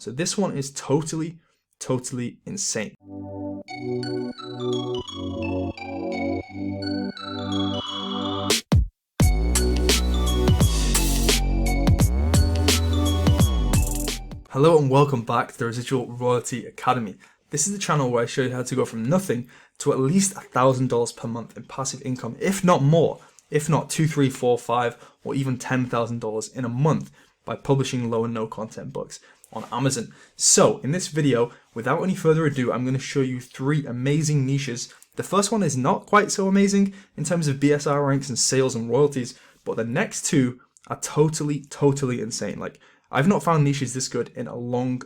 So this one is totally insane. Hello and welcome back to the Residual Royalty Academy. This is the channel where I show you how to go from nothing to at least $1,000 per month in passive income, if not more, if not $2,000, $3,000, $4,000, $5,000, or even $10,000 in a month by publishing low and no content books on Amazon. So in this video, without any further ado, I'm going to show you 3 amazing niches. The first one is not quite so amazing in terms of BSR ranks and sales and royalties, but the next 2 are totally insane. Like, I've not found niches this good in a long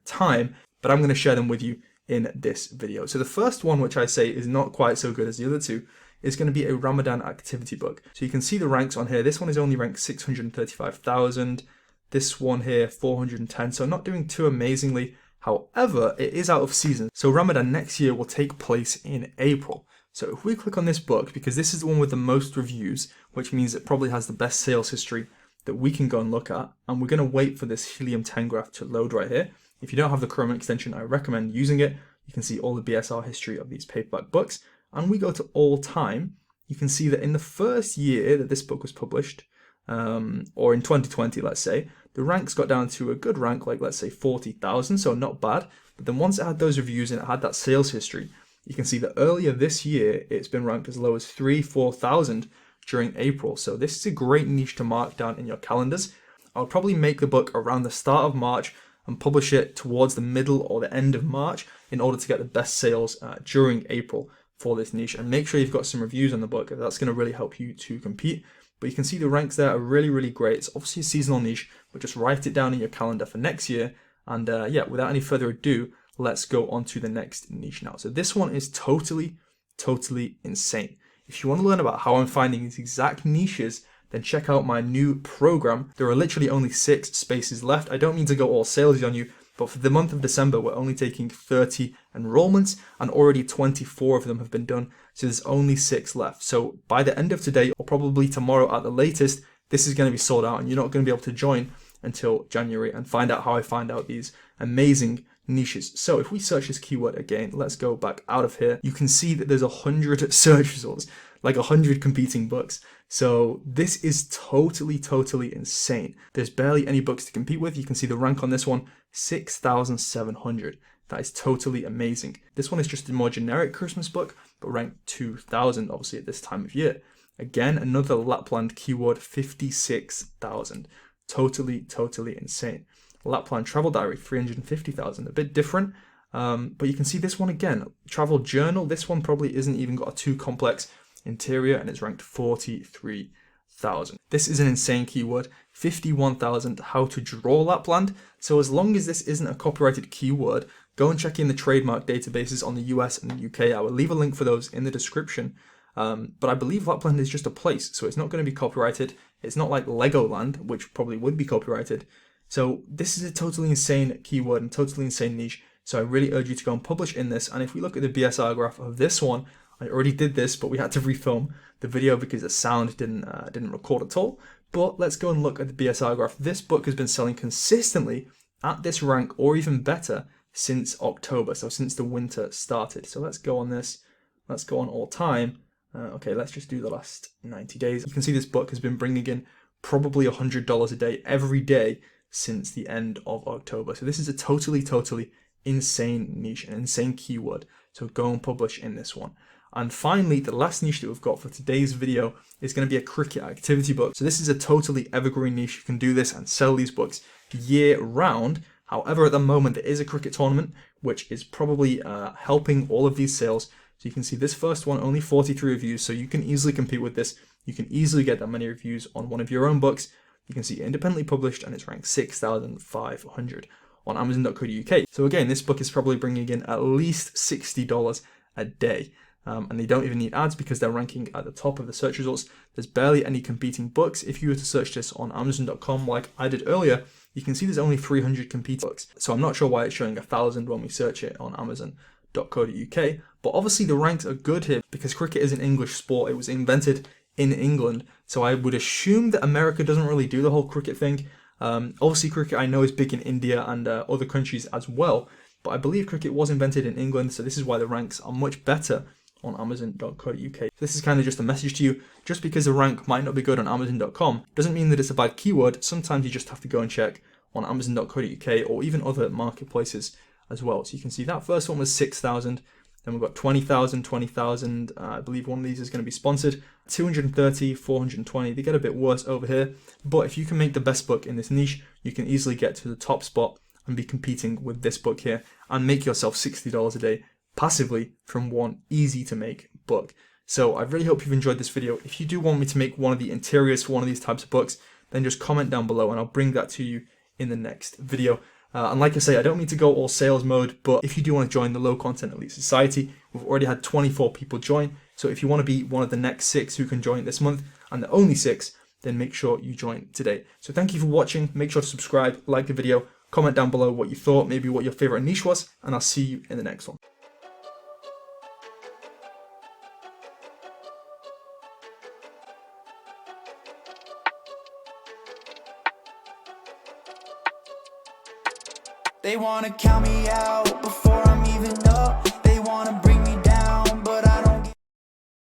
time, but I'm going to share them with you in this video. So the first one, which I say is not quite so good as the other 2, is going to be a Ramadan activity book. So you can see the ranks on here. This one is only ranked 635,000. This one here, 410. So not doing too amazingly. However, it is out of season. So Ramadan next year will take place in April. So if we click on this book, because this is the one with the most reviews, which means it probably has the best sales history that we can go and look at, and we're going to wait for this Helium 10 graph to load right here. If you don't have the Chrome extension, I recommend using it. You can see all the BSR history of these paperback books, and we go to all time. You can see that in the first year that this book was published, or in 2020, let's say, the ranks got down to a good rank, like let's say 40,000, so not bad. But then once it had those reviews and it had that sales history, you can see that earlier this year, it's been ranked as low as 4,000 during April. So this is a great niche to mark down in your calendars. I'll probably make the book around the start of March and publish it towards the middle or the end of March in order to get the best sales during April for this niche. And make sure you've got some reviews on the book. That's going to really help you to compete. But you can see the ranks there are really great. It's obviously a seasonal niche, but just write it down in your calendar for next year. And yeah, without any further ado, let's go on to the next niche now. So this one is totally insane. If you want to learn about how I'm finding these exact niches, then check out my new program. There are literally only 6 spaces left. I don't mean to go all salesy on you, but for the month of December, we're only taking 30 enrollments, and already 24 of them have been done. So there's only 6 left. So by the end of today, or probably tomorrow at the latest, this is going to be sold out, and you're not going to be able to join until January and find out how I find out these amazing niches. So if we search this keyword again, let's go back out of here. You can see that there's 100 search results, like 100 competing books. So this is totally insane. There's barely any books to compete with. You can see the rank on this one, 6,700. That is totally amazing. This one is just a more generic Christmas book, but ranked 2,000 obviously at this time of year. Again, another Lapland keyword, 56,000. Totally insane. Lapland Travel Diary, 350,000, a bit different. But you can see this one again, Travel Journal. This one probably isn't even got a too complex interior, and it's ranked 43,000. This is an insane keyword, 51,000, how to draw Lapland. So as long as this isn't a copyrighted keyword, go and check in the trademark databases on the US and the UK. I will leave a link for those in the description. But I believe Lapland is just a place, so it's not going to be copyrighted. It's not like Legoland, which probably would be copyrighted. So this is a totally insane keyword and totally insane niche. So I really urge you to go and publish in this. And if we look at the BSR graph of this one, I already did this, but we had to refilm the video because the sound didn't record at all. But let's go and look at the BSR graph. This book has been selling consistently at this rank, or even better, since October. So since the winter started. So let's go on this. Let's go on all time. Okay, let's just do the last 90 days. You can see this book has been bringing in probably $100 a day every day since the end of October. So this is a totally insane niche, an insane keyword. So go and publish in this one. And finally, the last niche that we've got for today's video is going to be a cricket activity book. So this is a totally evergreen niche. You can do this and sell these books year round. However, at the moment, there is a cricket tournament, which is probably helping all of these sales. So you can see this first one, only 43 reviews. So you can easily compete with this. You can easily get that many reviews on one of your own books. You can see independently published, and it's ranked 6,500 on Amazon.co.uk. So again, this book is probably bringing in at least $60 a day. And they don't even need ads because they're ranking at the top of the search results. There's barely any competing books. If you were to search this on Amazon.com like I did earlier, you can see there's only 300 competing books. So I'm not sure why it's showing 1,000 when we search it on Amazon.co.uk. But obviously the ranks are good here because cricket is an English sport. It was invented in England. So I would assume that America doesn't really do the whole cricket thing. Obviously, cricket I know is big in India and other countries as well, but I believe cricket was invented in England, so this is why the ranks are much better on Amazon.co.uk. This is kind of just a message to you. Just because a rank might not be good on Amazon.com doesn't mean that it's a bad keyword. Sometimes you just have to go and check on Amazon.co.uk or even other marketplaces as well. So you can see that first one was 6,000. Then we've got 20,000, 20,000. I believe one of these is going to be sponsored. 230, 420. They get a bit worse over here. But if you can make the best book in this niche, you can easily get to the top spot and be competing with this book here and make yourself $60 a day passively from one easy to make book. So I really hope you've enjoyed this video. If you do want me to make one of the interiors for one of these types of books, then just comment down below and I'll bring that to you in the next video. And like I say, I don't need to go all sales mode, but if you do want to join the Low Content Elite Society, we've already had 24 people join. So if you want to be one of the next 6 who can join this month, and the only 6, then make sure you join today. So thank you for watching. Make sure to subscribe, like the video, comment down below what you thought, maybe what your favorite niche was, and I'll see you in the next one. They wanna count me out before I'm even up. They wanna bring